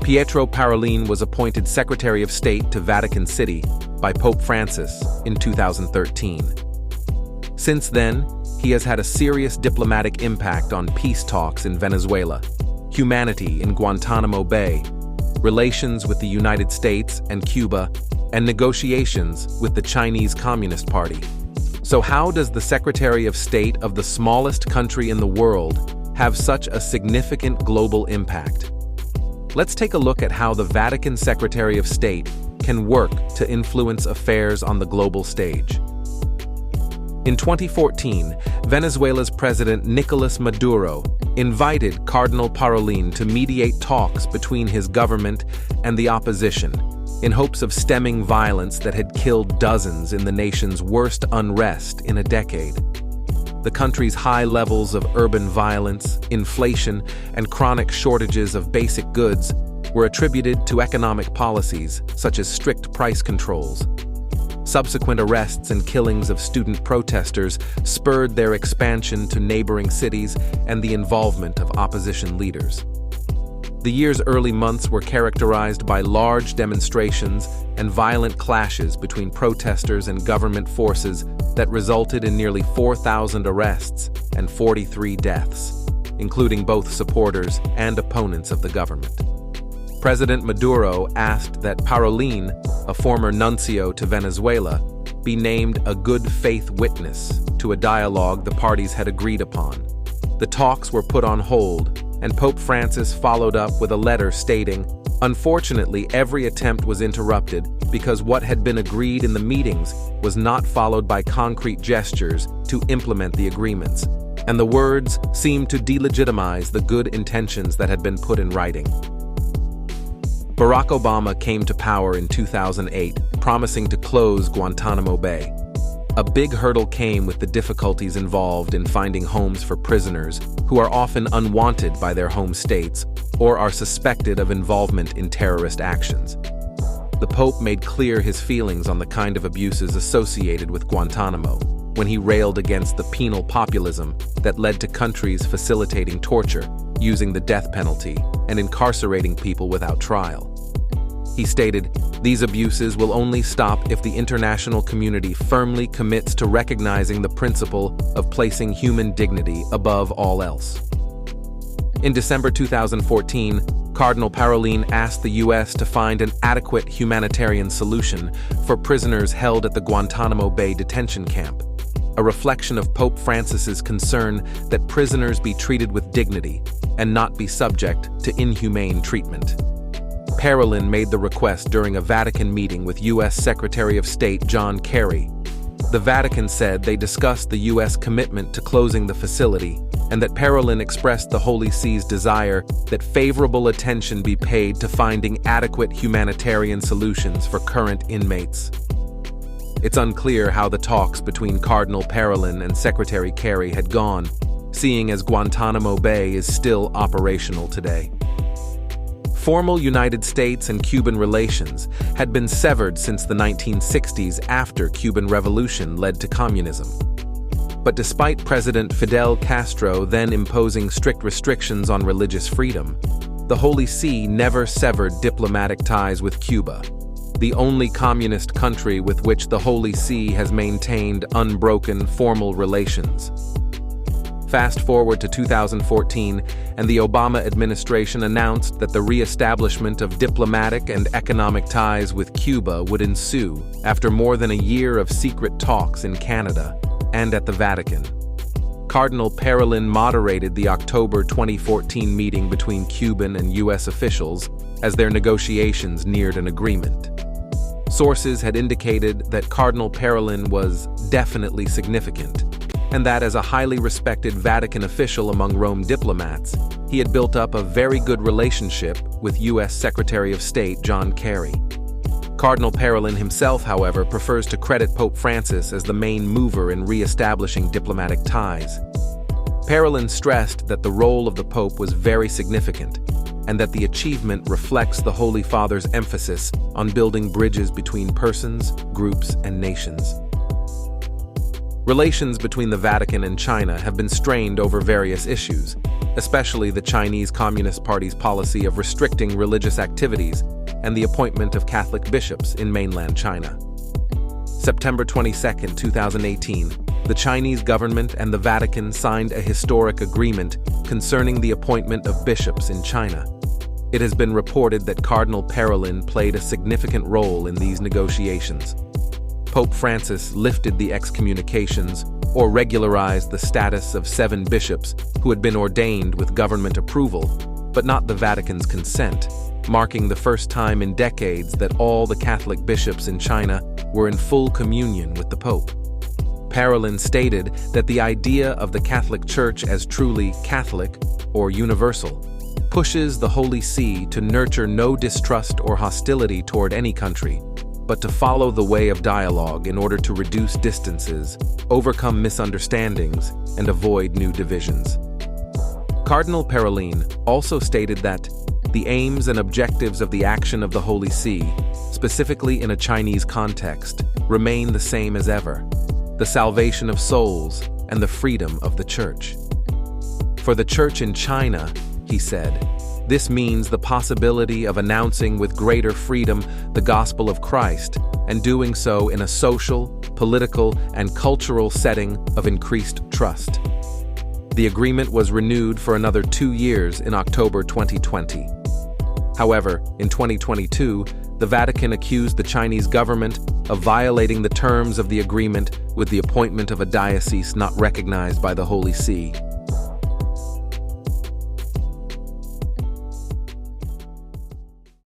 Pietro Parolin was appointed Secretary of State to Vatican City by Pope Francis in 2013. Since then, he has had a serious diplomatic impact on peace talks in Venezuela, humanity in Guantanamo Bay, relations with the United States and Cuba, and negotiations with the Chinese Communist Party. So how does the Secretary of State of the smallest country in the world have such a significant global impact? Let's take a look at how the Vatican Secretary of State can work to influence affairs on the global stage. In 2014, Venezuela's President Nicolas Maduro invited Cardinal Parolin to mediate talks between his government and the opposition, in hopes of stemming violence that had killed dozens in the nation's worst unrest in a decade. The country's high levels of urban violence, inflation, and chronic shortages of basic goods were attributed to economic policies such as strict price controls. Subsequent arrests and killings of student protesters spurred their expansion to neighboring cities and the involvement of opposition leaders. The year's early months were characterized by large demonstrations and violent clashes between protesters and government forces that resulted in nearly 4,000 arrests and 43 deaths, including both supporters and opponents of the government. President Maduro asked that Parolin, a former nuncio to Venezuela, be named a good faith witness to a dialogue the parties had agreed upon. The talks were put on hold, and Pope Francis followed up with a letter stating, "Unfortunately, every attempt was interrupted because what had been agreed in the meetings was not followed by concrete gestures to implement the agreements, and the words seemed to delegitimize the good intentions that had been put in writing." Barack Obama came to power in 2008, promising to close Guantanamo Bay. A big hurdle came with the difficulties involved in finding homes for prisoners who are often unwanted by their home states or are suspected of involvement in terrorist actions. The Pope made clear his feelings on the kind of abuses associated with Guantanamo when he railed against the penal populism that led to countries facilitating torture, using the death penalty, and incarcerating people without trial. He stated, "These abuses will only stop if the international community firmly commits to recognizing the principle of placing human dignity above all else." In December 2014, Cardinal Parolin asked the U.S. to find an adequate humanitarian solution for prisoners held at the Guantanamo Bay detention camp, a reflection of Pope Francis's concern that prisoners be treated with dignity and not be subject to inhumane treatment. Parolin made the request during a Vatican meeting with U.S. Secretary of State John Kerry. The Vatican said they discussed the U.S. commitment to closing the facility and that Parolin expressed the Holy See's desire that favorable attention be paid to finding adequate humanitarian solutions for current inmates. It's unclear how the talks between Cardinal Parolin and Secretary Kerry had gone, seeing as Guantanamo Bay is still operational today. Formal United States and Cuban relations had been severed since the 1960s after Cuban Revolution led to communism. But despite President Fidel Castro then imposing strict restrictions on religious freedom, the Holy See never severed diplomatic ties with Cuba, the only communist country with which the Holy See has maintained unbroken formal relations. Fast forward to 2014, and the Obama administration announced that the re-establishment of diplomatic and economic ties with Cuba would ensue after more than a year of secret talks in Canada and at the Vatican. Cardinal Parolin moderated the October 2014 meeting between Cuban and U.S. officials as their negotiations neared an agreement. Sources had indicated that Cardinal Parolin was definitely significant, and that as a highly respected Vatican official among Rome diplomats, he had built up a very good relationship with U.S. Secretary of State John Kerry. Cardinal Parolin himself, however, prefers to credit Pope Francis as the main mover in re-establishing diplomatic ties. Parolin stressed that the role of the Pope was very significant, and that the achievement reflects the Holy Father's emphasis on building bridges between persons, groups, and nations. Relations between the Vatican and China have been strained over various issues, especially the Chinese Communist Party's policy of restricting religious activities and the appointment of Catholic bishops in mainland China. September 22, 2018, the Chinese government and the Vatican signed a historic agreement concerning the appointment of bishops in China. It has been reported that Cardinal Parolin played a significant role in these negotiations. Pope Francis lifted the excommunications or regularized the status of 7 bishops who had been ordained with government approval, but not the Vatican's consent, marking the first time in decades that all the Catholic bishops in China were in full communion with the Pope. Parolin stated that the idea of the Catholic Church as truly Catholic or universal pushes the Holy See to nurture no distrust or hostility toward any country, but to follow the way of dialogue in order to reduce distances, overcome misunderstandings, and avoid new divisions. Cardinal Parolin also stated that the aims and objectives of the action of the Holy See, specifically in a Chinese context, remain the same as ever: the salvation of souls and the freedom of the Church. For the Church in China, he said, this means the possibility of announcing with greater freedom the gospel of Christ, and doing so in a social, political, and cultural setting of increased trust. The agreement was renewed for another 2 years in October 2020. However, in 2022, the Vatican accused the Chinese government of violating the terms of the agreement with the appointment of a diocese not recognized by the Holy See,